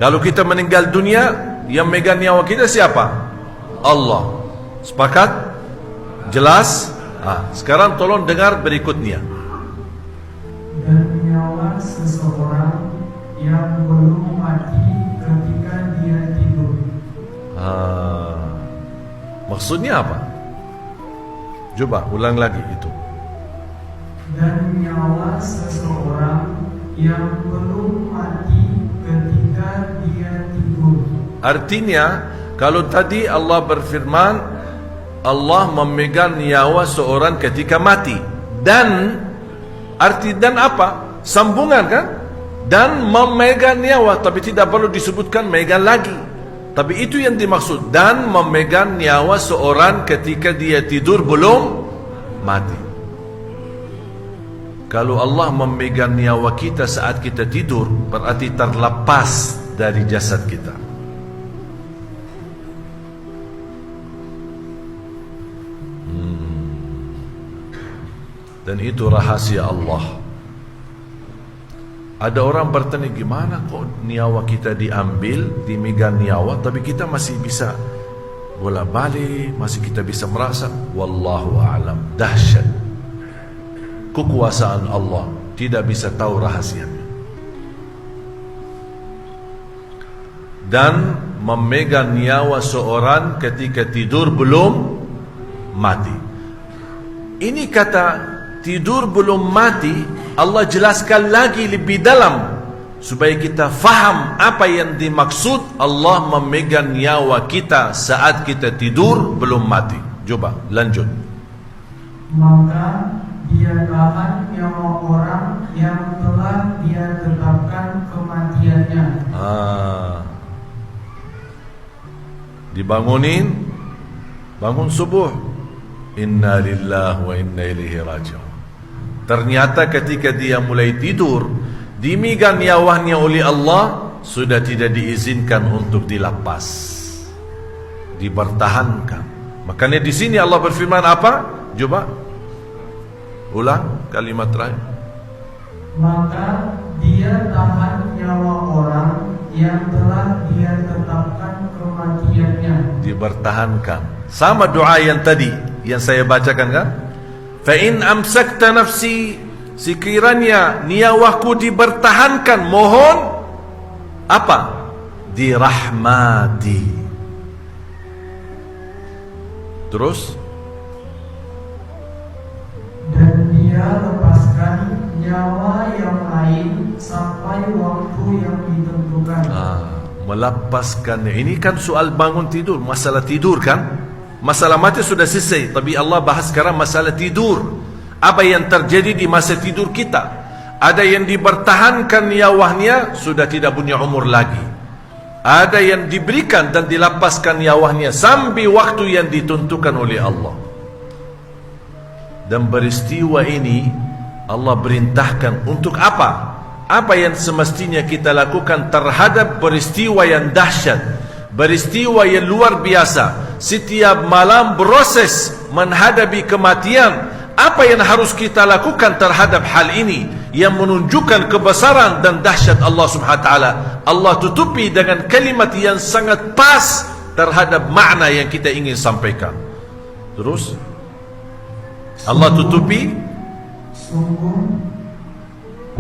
Kalau kita meninggal dunia, yang megang nyawa kita siapa? Allah. Sepakat? Jelas? Sekarang tolong dengar berikutnya. Dan nyawa seseorang yang belum mati ketika dia tidur. Maksudnya apa? Coba ulang lagi itu. Dan nyawa seseorang yang belum mati ketika dia tidur. Artinya, kalau tadi Allah berfirman, Allah memegang nyawa seorang ketika mati. Dan arti dan apa? Sambungan kan? Dan memegang nyawa, tapi tidak perlu disebutkan megang lagi. Tapi itu yang dimaksud. Dan memegang nyawa seorang ketika dia tidur belum mati. Kalau Allah memegang nyawa kita saat kita tidur, berarti terlepas dari jasad kita. Dan itu rahasia Allah. Ada orang bertanya, gimana kok nyawa kita diambil, dimegang nyawa, tapi kita masih bisa bolak-balik, masih kita bisa merasa. Wallahu a'lam. Dahsyat kekuasaan Allah, tidak bisa tahu rahasianya. Dan memegang nyawa seorang ketika tidur belum mati. Ini kata tidur belum mati, Allah jelaskan lagi lebih dalam supaya kita faham apa yang dimaksud Allah memegang nyawa kita saat kita tidur belum mati. Coba lanjut. Maka dia tahan nyawa orang yang telah dia tetapkan kematiannya. Dibangunin, bangun subuh, inna lillahi wa inna ilaihi raji'un. Ternyata ketika dia mulai tidur, dimegang nyawanya oleh Allah, sudah tidak diizinkan untuk dilepas, dipertahankan. Makanya di sini Allah berfirman apa? Coba ulang kalimat terakhir. Maka dia tahan nyawa orang yang telah dia tetapkan kematiannya. Dipertahankan. Sama doa yang tadi yang saya bacakan kan? Fa in amsakta nafsi, sekiranya nyawaku dipertahankan, mohon apa? Dirahmati. Terus Dan dia lepaskan nyawa yang lain sampai waktu yang ditentukan. Melepaskan. Ini kan soal bangun tidur, masalah tidur kan? Masalah mati sudah selesai, tapi Allah bahas sekarang masalah tidur. Apa yang terjadi di masa tidur kita? Ada yang dipertahankan nyawanya, sudah tidak punya umur lagi. Ada yang diberikan dan dilepaskan nyawanya sampai waktu yang ditentukan oleh Allah. Dan peristiwa ini Allah perintahkan untuk apa? Apa yang semestinya kita lakukan terhadap peristiwa yang dahsyat, peristiwa yang luar biasa. Setiap malam proses menghadapi kematian. Apa yang harus kita lakukan terhadap hal ini yang menunjukkan kebesaran dan dahsyat Allah Subhanahu wa taala? Allah tutupi dengan kalimat yang sangat pas terhadap makna yang kita ingin sampaikan. Terus Allah tutupi, sungguh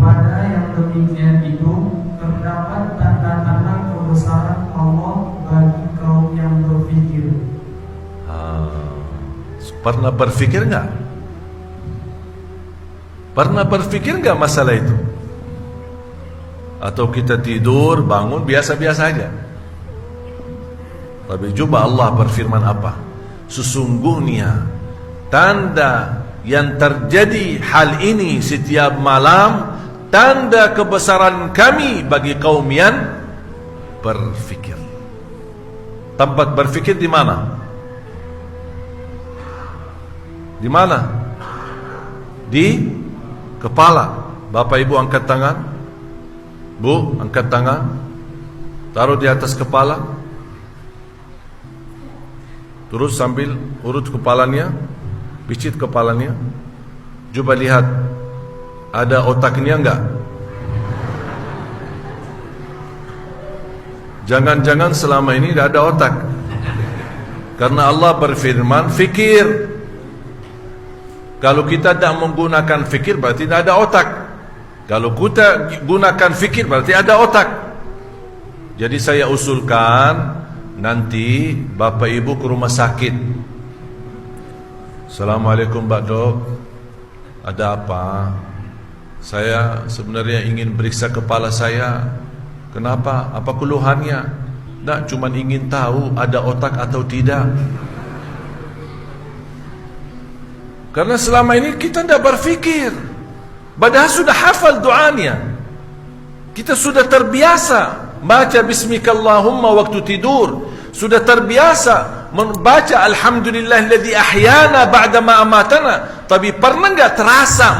pada yang demikian itu terdapat tanda-tanda kebesaran Allah bagi kaum yang berfikir. Pernah berfikir enggak? Pernah berfikir enggak masalah itu? Atau kita tidur, bangun biasa-biasa aja? Tapi coba Allah berfirman apa? Sesungguhnya tanda yang terjadi hal ini setiap malam, tanda kebesaran kami bagi kaum yang berfikir. Tempat berfikir di mana? Di mana? Di kepala. Bapak Ibu angkat tangan. Bu, angkat tangan. Taruh di atas kepala. Terus sambil urut kepalanya, picit kepalanya. Coba lihat, ada otaknya enggak? Jangan-jangan selama ini tidak ada otak. Karena Allah berfirman, fikir. Kalau kita tidak menggunakan fikir, berarti tidak ada otak. Kalau kita gunakan fikir, berarti ada otak. Jadi saya usulkan, nanti Bapak Ibu ke rumah sakit. Assalamualaikum Pak Dok, ada apa? Saya sebenarnya ingin periksa kepala saya. Kenapa? Apa keluhannya? Tidak, cuma ingin tahu ada otak atau tidak. Karena selama ini kita tidak berfikir. Padahal sudah hafal doanya. Kita sudah terbiasa baca bismikallahumma waktu tidur. Sudah terbiasa membaca alhamdulillahilladzi ahyana ba'dama amatana. Tapi pernah enggak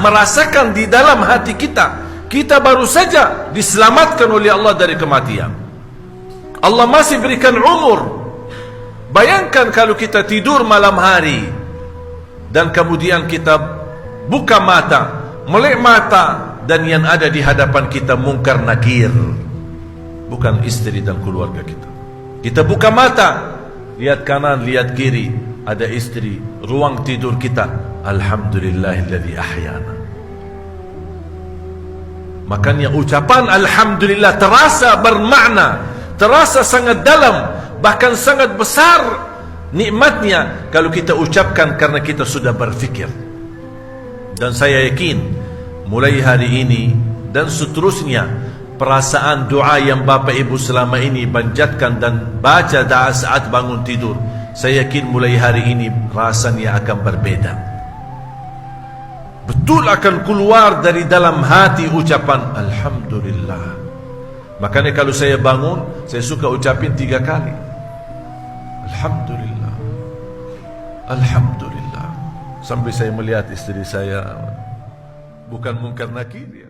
merasakan di dalam hati kita baru saja diselamatkan oleh Allah dari kematian. Allah masih berikan umur. Bayangkan kalau kita tidur malam hari dan kemudian kita buka mata, melek mata, dan yang ada di hadapan kita mungkar nakir, bukan istri dan keluarga kita. Kita buka mata, lihat kanan, lihat kiri, ada istri, ruang tidur kita, alhamdulillahilladzi ahyana. Makanya ucapan alhamdulillah terasa bermakna, terasa sangat dalam, bahkan sangat besar nikmatnya kalau kita ucapkan karena kita sudah berfikir. Dan saya yakin mulai hari ini dan seterusnya, perasaan doa yang Bapak Ibu selama ini panjatkan dan baca doa saat bangun tidur, saya yakin mulai hari ini rasanya akan berbeda. Betul akan keluar dari dalam hati ucapan alhamdulillah. Makanya kalau saya bangun, saya suka ucapin 3 kali. Alhamdulillah, Alhamdulillah. Sampai saya melihat istri saya, bukan mungkar nakir ya.